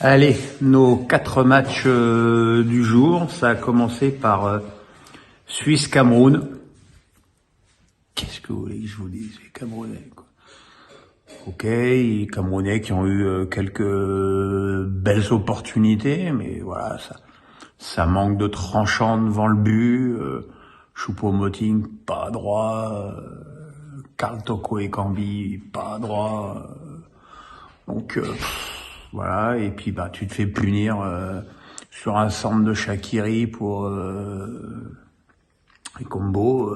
Allez, nos 4 matchs du jour. Ça a commencé par Suisse-Cameroun. Qu'est-ce que vous voulez que je vous dise, les Camerounais, quoi. Ok, les Camerounais qui ont eu quelques belles opportunités, mais voilà, ça manque de tranchant devant le but. Choupo-Moting, pas droit. Karl Toko Ekambi, pas droit. Donc voilà, et puis tu te fais punir sur un centre de Shaqiri pour les combos.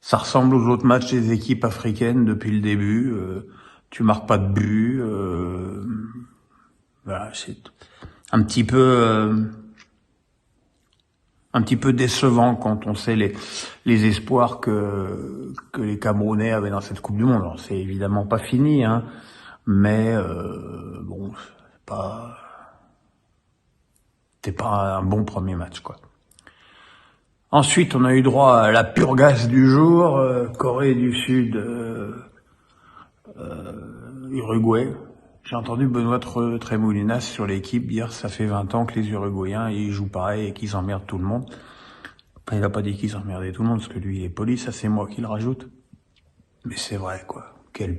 Ça ressemble aux autres matchs des équipes africaines depuis le début. Tu marques pas de but. Voilà, c'est un petit peu décevant quand on sait les espoirs que les Camerounais avaient dans cette Coupe du Monde. Alors, c'est évidemment pas fini, hein, mais bon, c'était pas un bon premier match, quoi. Ensuite, on a eu droit à la purgasse du jour, Corée du Sud, Uruguay. J'ai entendu Benoît Tremoulinas sur l'équipe dire ça fait 20 ans que les Uruguayens ils jouent pareil et qu'ils emmerdent tout le monde. Enfin, il a pas dit qu'ils emmerdaient tout le monde parce que lui il est poli, ça c'est moi qui le rajoute. Mais c'est vrai, quoi. Quel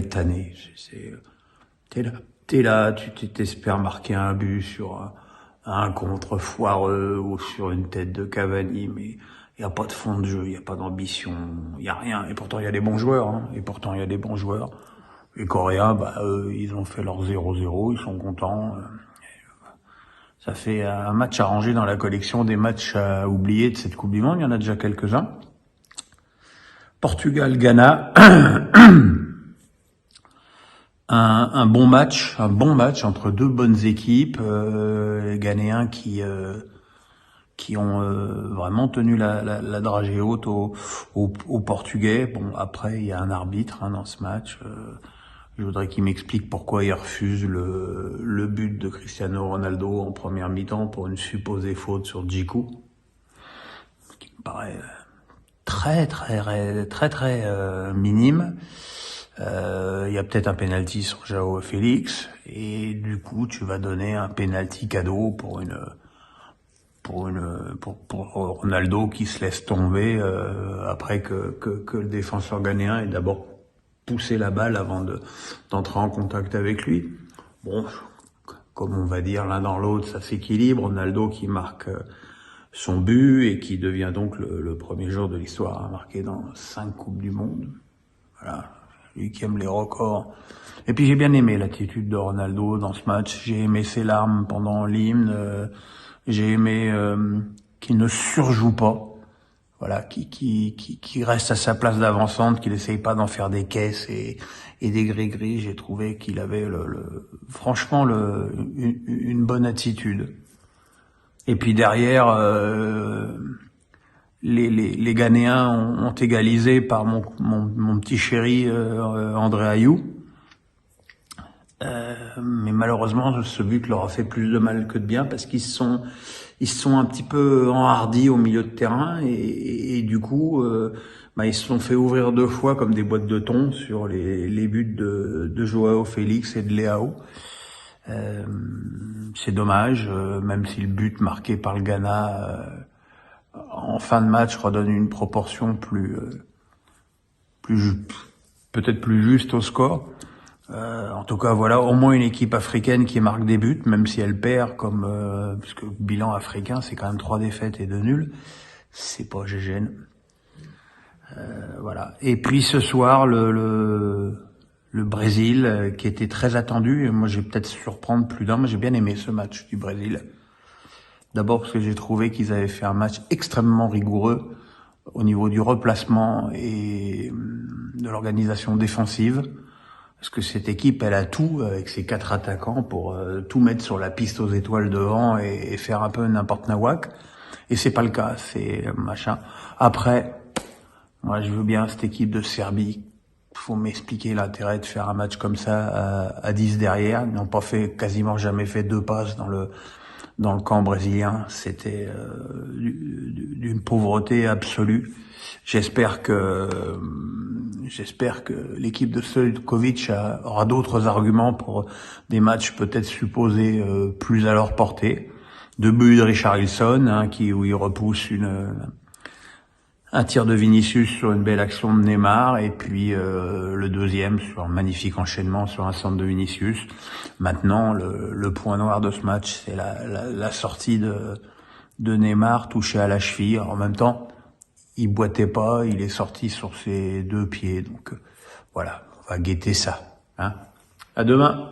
tanné. T'es là, tu t'espères marquer un but sur un contre foireux ou sur une tête de Cavani, mais il y a pas de fond de jeu, il y a pas d'ambition, il y a rien. Et pourtant il y a des bons joueurs, hein. Les Coréens, eux, ils ont fait leur 0-0, ils sont contents. Ça fait un match à ranger dans la collection des matchs à oublier de cette Coupe du Monde. Il y en a déjà quelques-uns. Portugal-Ghana. Un bon match entre deux bonnes équipes. Les Ghanéens qui ont vraiment tenu la dragée haute aux Portugais. Bon, après, il y a un arbitre dans ce match. Je voudrais qu'il m'explique pourquoi il refuse le but de Cristiano Ronaldo en première mi-temps pour une supposée faute sur Djikou, ce qui me paraît très minime. Il y a peut-être un penalty sur João Félix et du coup tu vas donner un penalty cadeau pour Ronaldo qui se laisse tomber après que le défenseur ghanéen ait d'abord poussé la balle avant d'entrer en contact avec lui. Bon, comme on va dire l'un dans l'autre, ça s'équilibre. Ronaldo qui marque son but et qui devient donc le premier joueur de l'histoire à marquer dans 5 Coupes du Monde. Voilà, lui qui aime les records. Et puis j'ai bien aimé l'attitude de Ronaldo dans ce match. J'ai aimé ses larmes pendant l'hymne. J'ai aimé qu'il ne surjoue pas. Voilà, qui reste à sa place d'avancante, qu'il essaye pas d'en faire des caisses et des gris-gris. J'ai trouvé qu'il avait franchement une bonne attitude. Et puis derrière, les Ghanéens ont égalisé par mon petit chéri André Ayew. Mais malheureusement, ce but leur a fait plus de mal que de bien parce qu'ils se sont un petit peu enhardis au milieu de terrain et du coup, ils se sont fait ouvrir 2 fois comme des boîtes de thon sur les buts de João Félix et de Leao. C'est dommage, même si le but marqué par le Ghana en fin de match redonne une proportion peut-être plus juste au score. En tout cas, voilà, au moins une équipe africaine qui marque des buts, même si elle perd, puisque le bilan africain, c'est quand même 3 défaites et 2 nuls. C'est pas GGN. Voilà. Et puis ce soir, le Brésil, qui était très attendu. Moi, je vais peut-être surprendre plus d'un, mais j'ai bien aimé ce match du Brésil. D'abord parce que j'ai trouvé qu'ils avaient fait un match extrêmement rigoureux au niveau du replacement et de l'organisation défensive. Parce que cette équipe, elle a tout, avec ses 4 attaquants, pour tout mettre sur la piste aux étoiles devant et faire un peu n'importe nawak. Et c'est pas le cas, c'est machin. Après, moi je veux bien cette équipe de Serbie. Faut m'expliquer l'intérêt de faire un match comme ça à 10 derrière. Ils n'ont quasiment jamais fait 2 passes dans le camp brésilien. C'était d'une pauvreté absolue. J'espère que l'équipe de Stojkovic aura d'autres arguments pour des matchs peut-être supposés plus à leur portée. 2 buts de Richarlison, hein, où il repousse un tir de Vinicius sur une belle action de Neymar, et puis le deuxième sur un magnifique enchaînement sur un centre de Vinicius. Maintenant, le point noir de ce match, c'est la sortie de Neymar touché à la cheville. En même temps, il boitait pas, il est sorti sur ses 2 pieds. Donc voilà, on va guetter ça. Hein. À demain.